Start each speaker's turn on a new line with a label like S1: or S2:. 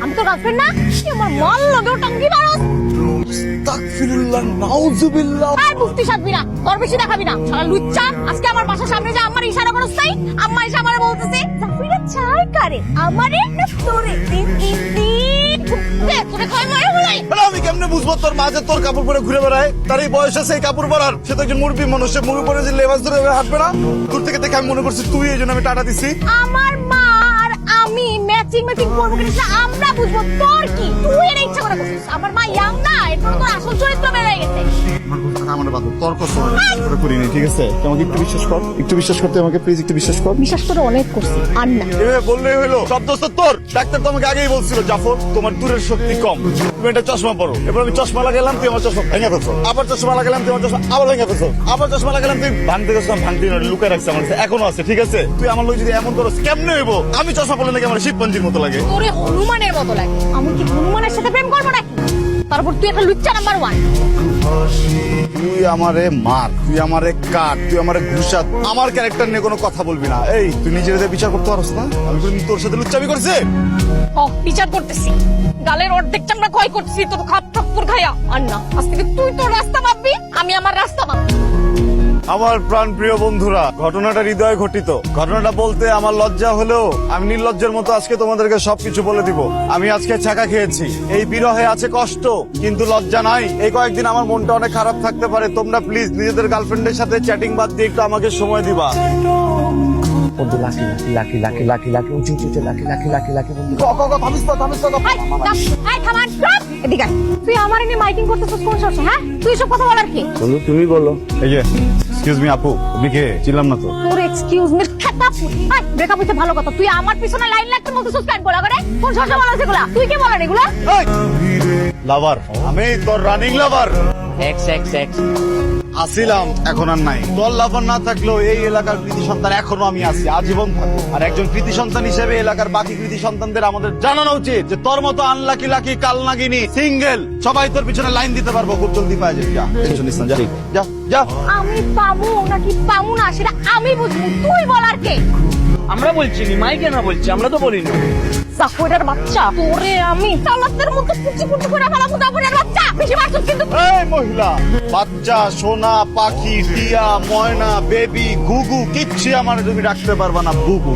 S1: আমি তো গার্লফ্রেন্ড না, তুই আমার মাল লগে টঙ্গি মারস।
S2: আস্তাগফিরুল্লাহ, নাউজুবিল্লাহ।
S1: আর মুফতি সাধবি না, তোর বেশি দেখাবি না। শালা লুচ্চা, আজকে আমার বাসার সামনে যা আমার ইশারা করছ তাই আম্মা এসে আমারে বলতেছে জাফরিরা চাই কারে আমারে না তোরে দিন তোরে কয় মারে বলাই।
S2: আমি কেমনে বুঝবো তোর মা যে তোর কাপড় পরে ঘুরে বেড়ায়? তার এই বয়স আছে এই কাপড় পরার? সে তো একজন মুরব্বী মানুষ, সে মুরব্বী পরে যে লেবাস ধরে হাঁটবে না? দূর থেকে দেখে আমি মনে করছি তুই, এই জন্য আমি টাটা দিছি।
S1: আমার মা আর আমি ম্যাচিং করবো কিনা আমরা বুঝবো, তোর কি? তুই এর ইচ্ছা করে করছিস। আমার মা ইয়াং না, এরপর তোর আসল চরিত্র বেড়ে গেছে।
S2: আমার বাদ তর্ক করে করিনি, ঠিক আছে? আমাকে একটু বিশ্বাস কর, একটু বিশ্বাস করতে আমাকে প্লিজ একটু বিশ্বাস কর।
S1: বিশ্বাস করে অনেক করছি, আর না
S2: এভাবে বললেই হলো? সব দোষ তো তোর। ডাক্তার তো আমাকে আগেই বলছিল জাফর তোমার দূরের শক্তি কম, তুমি একটা চশমা পরো। এবার আমি চশমা লাগালাম, তুই আমার চশমা ভেঙে ফেলছো। আবার চশমা লাগালাম, তুই আমার চশমা আবার ভেঙে ফেলছো। আবার চশমা লাগালাম, তুই ভাঙতে গেছিলাম, ভাঙতে লুকায় রাখছে আমার কাছে, এখনো আছে, ঠিক আছে? তুই আমার লোক যদি এমন করো কেমনে হইব? আমি চশমা পরলে নাকি আমার শিবপঞ্জির মতো লাগে?
S1: তোরে হনুমানের মতো লাগে। আমি কি হনুমানের সাথে প্রেম করবো নাকি? তারপর তুই একটা লুচ্চা নাম্বার 1।
S2: তুই আমারে মার, তুই আমারে কাট, তুই আমারে ঘুষা, আমার ক্যারেক্টার নিয়ে কোনো কথা বলবি না। এই তুই নিজের বিচার করতে পারছ না? আমি তোর সাথে লুচ্চামি করছে?
S1: ও বিচার করতেছি, গালের অর্ধেক চামড়া ক্ষয় করতেছি তোর খাপ ঠক্কর খাইয়া। আর না, আজ থেকে তুই তোর রাস্তা মাপবি, আমি আমার রাস্তা মাপবো।
S2: আমার প্রাণ প্রিয় বন্ধুরা, ঘটনাটা হৃদয় ঘটিত। ঘটনাটা বলতে আমার লজ্জা হলেও আমি নির্লজ্জের মতো আজকে তোমাদেরকে সবকিছু বলে দিব। আমি আজকে ছাকা খেয়েছি, এই বিরহে আছে কষ্ট, কিন্তু লজ্জা নাই। এই কয়েকদিন আমার মনটা অনেক খারাপ থাকতে পারে। তোমরা প্লিজ নিজেদের গার্লফ্রেন্ডের সাথে চ্যাটিং বাদ দিয়ে একটু আমাকে সময় দিবা।
S3: বন্ধু lucky lucky lucky lucky lucky lucky উঁচু উঁচু লাকি লাকি লাকি লাকি বন্ধু
S1: এদিকে আয়। তুই আমার এনে মাইকিং করতেছিস কোন সাহসে? হ্যাঁ, তুই সব কথা বলার কি?
S3: বন্ধু তুমি বলো।
S2: এই যে এক্সকিউজ মি আপু, আপনি কে? চিনলাম না তো।
S1: তোর এক্সকিউজ মি খাতা আয় ব্রেকআপ হইছে ভালো কথা, তুই আমার পিছনে লাইন লাগতে বলতেছিস কেন? বলা করে কোন সাহসে বলাস এগুলা? তুই কে বলার এগুলা?
S2: লাভার, আমি তোর রানিং লাভার
S3: এক্স এক্স এক্স
S2: আসিলাম, এখন আর নাই। তোর লাভার না থাকলেও এই এলাকার কৃতি সন্তান এখনো আমি আছি, আজীবন থাকবো। আর একজন কৃতি সন্তান হিসেবে এলাকার বাকি কৃতি সন্তানদের আমাদের জানানো উচিত যে তোর মতো আনলাকি লাকি কালনাগিনী সিঙ্গেল সবাই তোর পিছনে লাইন দিতে পারবো, খুব জলদি পাওয়া যায়। যা টেনশন নিস না, যা যা যা।
S1: আমি পাবো নাকি পাবো না সেটা আমি বুঝবো, তুই বলার কে?
S3: আমরা বলছি নি, মাইকে না বলছি, আমরা তো বলিনি।
S1: জাফরের বাচ্চা, তোরে আমি তালাতের মতো কুচি কুচি করে ফেলাবো। জাফরের বাচ্চা, বেশি মারছিস কিন্তু।
S2: এই মহিলা, বাচ্চা, সোনা, পাখি, টিয়া, ময়না, বেবি, গুগু, কিচ্ছু আমার তুমি রাখতে পারবা না, গুগু।